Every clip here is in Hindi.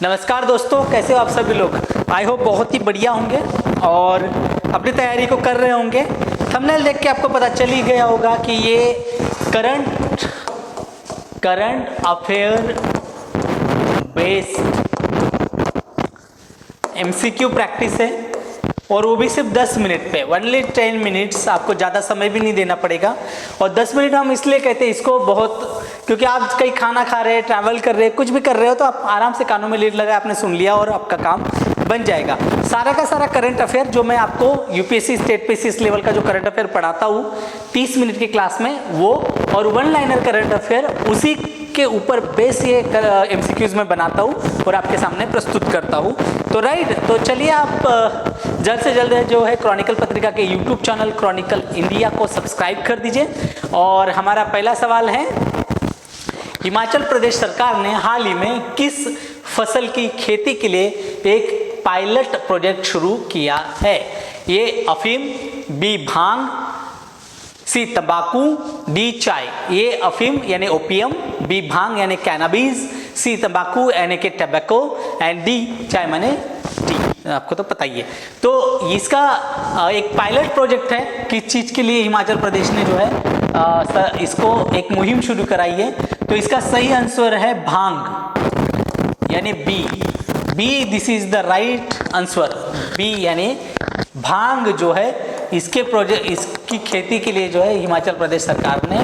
नमस्कार दोस्तों, कैसे हो आप सभी लोग। आई होप बहुत ही बढ़िया होंगे और अपनी तैयारी को कर रहे होंगे। थंबनेल देख के आपको पता चल ही गया होगा कि ये current affair based MCQ practice है और वो भी सिर्फ 10 मिनट पे, ओनली 10 मिनट्स। आपको ज़्यादा समय भी नहीं देना पड़ेगा। और 10 मिनट हम इसलिए कहते हैं इसको बहुत, क्योंकि आप कहीं खाना खा रहे हैं, ट्रैवल कर रहे हैं, कुछ भी कर रहे हो तो आप आराम से कानों में लीड लगा आपने सुन लिया और आपका काम बन जाएगा। सारा का सारा करंट अफेयर जो मैं आपको यूपीएससी स्टेट पीसी इस लेवल का जो करंट अफेयर पढ़ाता हूँ 30 मिनट की क्लास में, वो और वन लाइनर करंट अफेयर उसी के ऊपर बेस ये एमसीक्यूज में बनाता हूँ और आपके सामने प्रस्तुत करता हूँ। तो तो चलिए आप जल्द से जल्द जो है क्रॉनिकल पत्रिका के यूट्यूब चैनल क्रॉनिकल इंडिया को सब्सक्राइब कर दीजिए। और हमारा पहला सवाल है, हिमाचल प्रदेश सरकार ने हाल ही में किस फसल की खेती के लिए एक पायलट प्रोजेक्ट शुरू किया है? ये अफीम, बी भांग, सी तंबाकू, डी चाय। ये अफीम यानी ओपियम, बी भांग यानी कैनाबीज, सी तंबाकू यानी कि टबैको एंड डी चाय माने टी। आपको तो पता ही है। तो इसका एक पायलट प्रोजेक्ट है। किस चीज़ के लिए हिमाचल प्रदेश ने जो है इसको एक मुहिम शुरू कराई है? तो इसका सही आंसर है भांग यानी B. This is the right answer. B यानी भांग जो है इसकी खेती के लिए जो है हिमाचल प्रदेश सरकार ने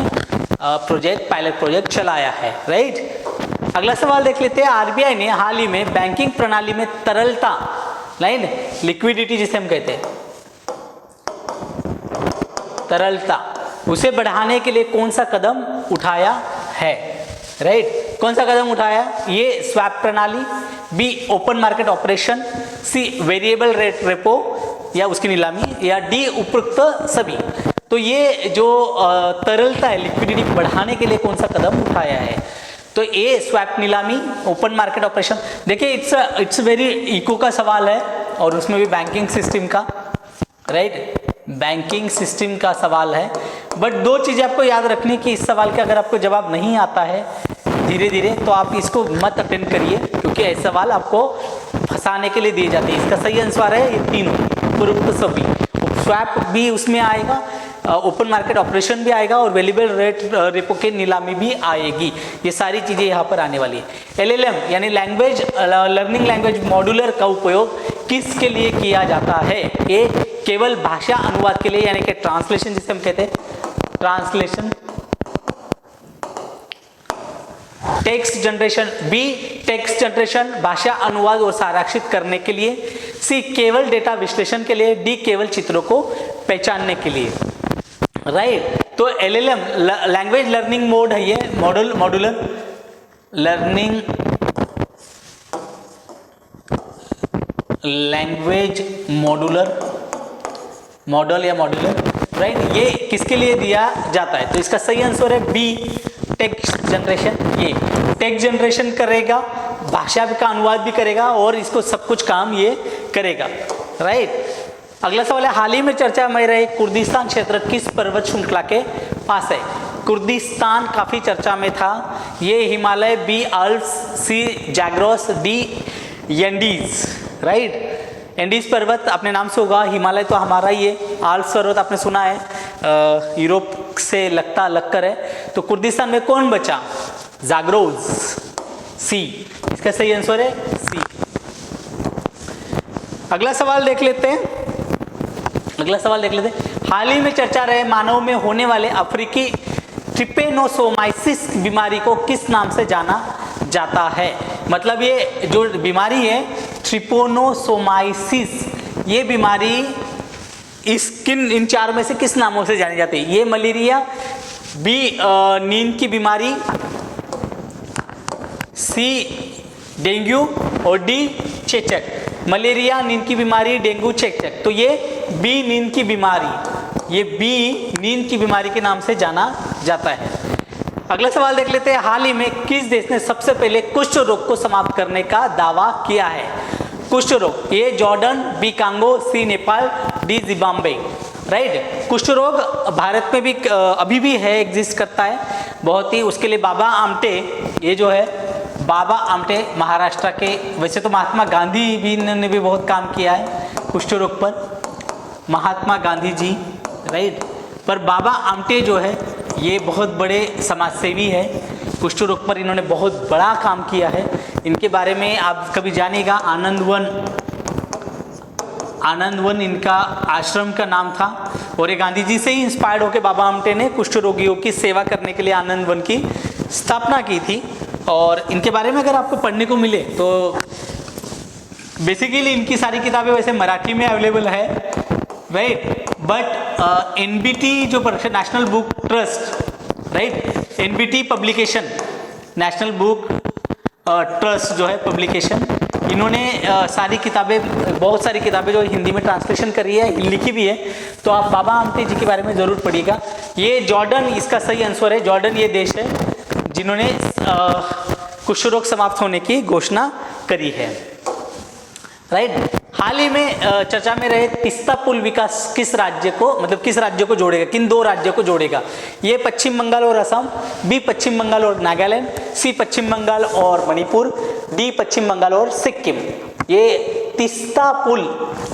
पायलट प्रोजेक्ट चलाया है। राइट। अगला सवाल देख लेते हैं। आरबीआई ने हाल ही में बैंकिंग प्रणाली में तरलता, लिक्विडिटी जिसे हम कहते हैं, तरलता, उसे बढ़ाने के लिए कौन सा कदम उठाया है? राइट। कौन सा कदम उठाया? ये स्वैप प्रणाली, B open market operation, C variable rate repo या उसकी नीलामी, या डी उपरोक्त सभी। तो ये जो तरलता है, लिक्विडिटी बढ़ाने के लिए कौन सा कदम उठाया है? तो ए स्वैप नीलामी, ओपन मार्केट ऑपरेशन। देखिए इट्स वेरी इको का सवाल है और उसमें भी बैंकिंग सिस्टम का, राइट, बैंकिंग सिस्टम का सवाल है। बट दो चीजें आपको याद रखनी कि इस सवाल का अगर आपको जवाब नहीं आता है धीरे धीरे तो आप इसको मत अटेंड करिए, क्योंकि ऐसे सवाल आपको फंसाने के लिए दिए जाते हैं। इसका सही आंसर है ये तीनों, उपरोक्त सभी। स्वैप भी उसमें आएगा, ओपन मार्केट ऑपरेशन भी आएगा और वेरिएबल रेट रेपो की नीलामी भी आएगी। ये सारी चीजें यहाँ पर आने वाली है। एलएलएम यानी लर्निंग लैंग्वेज मॉड्यूलर का उपयोग किसके लिए किया जाता है? ये केवल भाषा अनुवाद के लिए यानी कि ट्रांसलेशन जिसे हम कहते हैं, translation, text generation, B text generation, भाषा अनुवाद और सारांशित करने के लिए, सी केवल डेटा विश्लेषण के लिए, डी केवल चित्रों को पहचानने के लिए। राइट। तो एलएलएम लैंग्वेज लर्निंग मोड है, ये मॉड्यूलर लर्निंग लैंग्वेज मॉडल या मॉड्यूलर। राइट। ये किसके लिए दिया जाता है? तो इसका सही आंसर है बी टेक्स्ट जनरेशन। ये टेक्स्ट जनरेशन करेगा, भाषा का अनुवाद भी करेगा और इसको सब कुछ काम ये करेगा। राइट। अगला सवाल है, हाल ही में चर्चा में रहे कुर्दिस्तान क्षेत्र किस पर्वत श्रृंखला के पास है? कुर्दिस्तान काफी चर्चा में था। ये Himalaya, B Alps, C Zagros, D Andes. Right. Andes पर्वत अपने नाम से होगा, हिमालय तो हमारा ही है, आल्प्स पर्वत आपने सुना है यूरोप से लगकर है। तो कुर्दिस्तान में कौन बचा? जैग्रोस, सी। इसका सही आंसर है सी। अगला सवाल देख लेते हैं। हाल ही में चर्चा रहे मानव में होने वाले अफ्रीकी ट्रिपेनोसोमाइसिस बीमारी को किस नाम से जाना जाता है? मतलब ये जो बीमारी है ट्रिपेनोसोमाइसिस, ये बीमारी इन चार में से किस नामों से जानी जाती है? ये मलेरिया, बी नींद की बीमारी, सी डेंगू और डी चेचक। मलेरिया, नींद की बीमारी, डेंगू, चेचक। तो ये बी नींद की बीमारी के नाम से जाना जाता है। अगला सवाल देख लेते हैं। हाल ही में किस देश ने सबसे पहले कुष्ठ रोग को समाप्त करने का दावा किया है? कुष्ठ रोग, ए जॉर्डन, बी कांगो, सी नेपाल, डी जिम्बाब्वे। राइट। कुष्ठ रोग भारत में भी अभी भी है, एग्जिस्ट करता है बहुत ही। उसके लिए बाबा आमटे ये जो है बाबा आमटे महाराष्ट्र के, वैसे तो महात्मा गांधी भी ने भी बहुत काम किया है कुष्ठ रोग पर, महात्मा गांधी जी, राइट। पर बाबा आमटे जो है ये बहुत बड़े समाजसेवी है, कुष्ठ रोग पर इन्होंने बहुत बड़ा काम किया है। इनके बारे में आप कभी जानिएगा, आनंद वन इनका आश्रम का नाम था, और ये गांधी जी से ही इंस्पायर्ड होकर बाबा आमटे ने कुष्ठ रोगियों की सेवा करने के लिए आनंद वन की स्थापना की थी। और इनके बारे में अगर आपको पढ़ने को मिले तो बेसिकली इनकी सारी किताबें वैसे मराठी में अवेलेबल है, राइट। बट एनबीटी जो national book trust, right, NBT publication, national book trust जो है पब्लिकेशन, इन्होंने सारी किताबें, बहुत सारी किताबें जो हिंदी में ट्रांसलेशन करी है, लिखी भी है। तो आप बाबा आमटे जी के बारे में ज़रूर पढ़िएगा। ये जॉर्डन इसका सही आंसर है। जॉर्डन ये देश है जिन्होंने कुष्ठ रोग समाप्त होने की घोषणा करी है, राइट। हाल ही में चर्चा में रहे तीस्ता पुल विकास किस राज्य को, मतलब किस राज्य को जोड़ेगा, किन दो राज्यों को जोड़ेगा? ये पश्चिम बंगाल और असम, बी पश्चिम बंगाल और नागालैंड, सी पश्चिम बंगाल और मणिपुर, डी पश्चिम बंगाल और सिक्किम। ये तीस्ता पुल,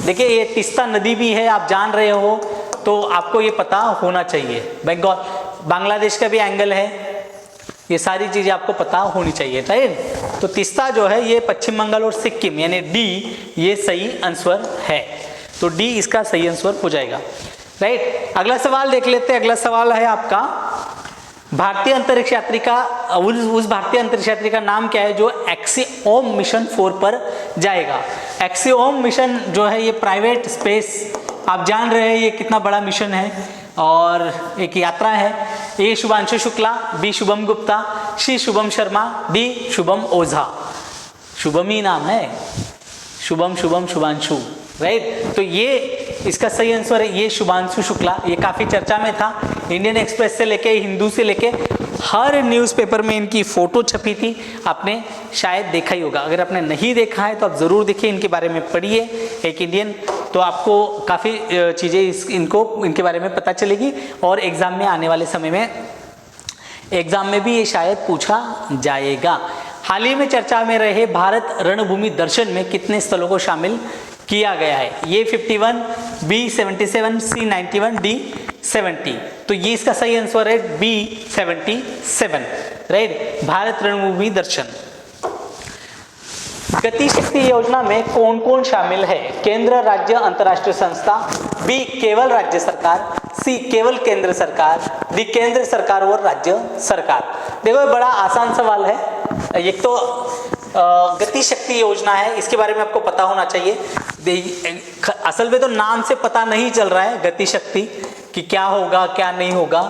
देखिए ये तीस्ता नदी भी है, आप जान रहे हो तो आपको ये पता होना चाहिए। बंगाल, बांग्लादेश का भी एंगल है, ये सारी चीज़ें आपको पता होनी चाहिए, राइट। तो तीस्ता जो है ये पश्चिम बंगाल और सिक्किम, यानी डी ये सही आंसर है। तो डी इसका सही आंसर हो जाएगा, राइट। अगला सवाल देख लेते हैं। अगला सवाल है आपका, भारतीय अंतरिक्ष यात्री का, उस भारतीय अंतरिक्ष यात्री का नाम क्या है जो एक्सिओम मिशन 4 पर जाएगा? एक्सिओम मिशन जो है ये प्राइवेट स्पेस, आप जान रहे हैं ये कितना बड़ा मिशन है और एक यात्रा है। ए शुभांशु शुक्ला, बी शुभम गुप्ता, सी शुभम शर्मा, डी शुभम ओझा। शुभम ही नाम है, शुभम शुभम शुभांशु, राइट। तो ये इसका सही आंसर है, ये शुभांशु शुक्ला। ये काफ़ी चर्चा में था, इंडियन एक्सप्रेस से लेके, हिंदू से लेके हर न्यूज़पेपर में इनकी फ़ोटो छपी थी, आपने शायद देखा ही होगा। अगर आपने नहीं देखा है तो आप ज़रूर देखिए, इनके बारे में पढ़िए एक इंडियन, तो आपको काफ़ी चीज़ें इनके बारे में पता चलेगी। और एग्ज़ाम में आने वाले समय में, एग्ज़ाम में भी ये शायद पूछा जाएगा। हाल ही में चर्चा में रहे भारत रणभूमि दर्शन में कितने स्थलों को शामिल किया गया है? ये 51, बी 77, सी 91, डी 70। तो ये इसका सही आंसर है बी 77, राइट। भारत रणभूमि दर्शन। गति शक्ति योजना में कौन कौन शामिल है? केंद्र, राज्य, अंतर्राष्ट्रीय संस्था, बी केवल राज्य सरकार, सी केवल केंद्र सरकार, डी केंद्र सरकार और राज्य सरकार। देखो ये बड़ा आसान सवाल है। एक तो गति शक्ति योजना है, इसके बारे में आपको पता होना चाहिए। असल में तो नाम से पता नहीं चल रहा है गति शक्ति कि क्या होगा क्या नहीं होगा,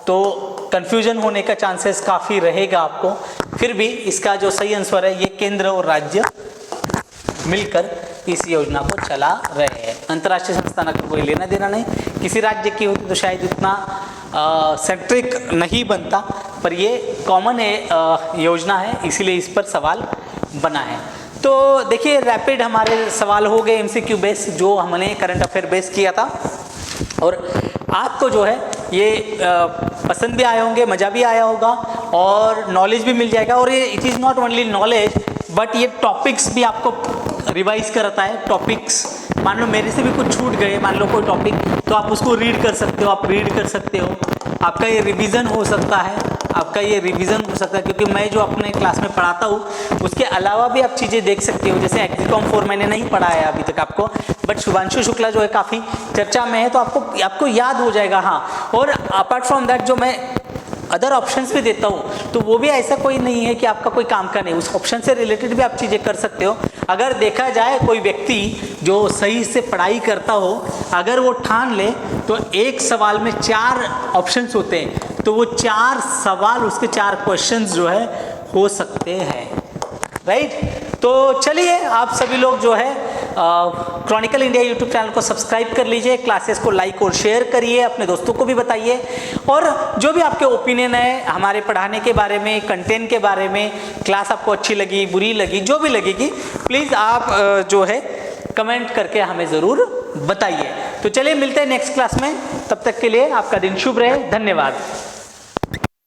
तो कंफ्यूजन होने का चांसेस काफ़ी रहेगा आपको। फिर भी इसका जो सही आंसर है ये केंद्र और राज्य मिलकर इस योजना को चला रहे हैं। अंतर्राष्ट्रीय संस्थान का कोई लेना देना नहीं, किसी राज्य की होती तो शायद इतना सेंट्रिक नहीं बनता, पर ये कॉमन योजना है, इसीलिए इस पर सवाल बना है। तो देखिए रैपिड हमारे सवाल हो गए एमसीक्यू बेस, जो हमने करंट अफेयर बेस किया था, और आपको जो है ये पसंद भी आए होंगे, मज़ा भी आया होगा और नॉलेज भी मिल जाएगा। और ये it is not only knowledge but ये टॉपिक्स भी आपको रिवाइज करता है। टॉपिक्स मान लो मेरे से भी कुछ छूट गए, मान लो कोई टॉपिक, तो आप उसको रीड कर सकते हो, आप रीड कर सकते हो, आपका ये रिवीजन हो सकता है, आपका ये रिवीजन हो सकता है, क्योंकि मैं जो अपने क्लास में पढ़ाता हूँ उसके अलावा भी आप चीज़ें देख सकते हो। जैसे एग्जीकॉम 4 मैंने नहीं पढ़ाया अभी तक आपको, बट शुभांशु शुक्ला जो है काफ़ी चर्चा में है, तो आपको याद हो जाएगा। हाँ, और अपार्ट फ्रॉम दैट जो मैं अदर ऑप्शंस भी देता हूँ, तो वो भी ऐसा कोई नहीं है कि आपका कोई काम का नहीं, उस ऑप्शन से रिलेटेड भी आप चीज़ें कर सकते हो। अगर देखा जाए कोई व्यक्ति जो सही से पढ़ाई करता हो, अगर वो ठान ले तो एक सवाल में 4 ऑप्शंस होते हैं, तो वो 4 सवाल, उसके 4 क्वेश्चंस जो है हो सकते हैं, राइट। तो चलिए आप सभी लोग जो है क्रॉनिकल इंडिया यूट्यूब चैनल को सब्सक्राइब कर लीजिए, क्लासेस को लाइक और शेयर करिए, अपने दोस्तों को भी बताइए, और जो भी आपके ओपिनियन है हमारे पढ़ाने के बारे में, कंटेंट के बारे में, क्लास आपको अच्छी लगी, बुरी लगी, जो भी लगेगी, प्लीज़ आप जो है कमेंट करके हमें ज़रूर बताइए। तो चलिए मिलते हैं नेक्स्ट क्लास में, तब तक के लिए आपका दिन शुभ रहे, धन्यवाद।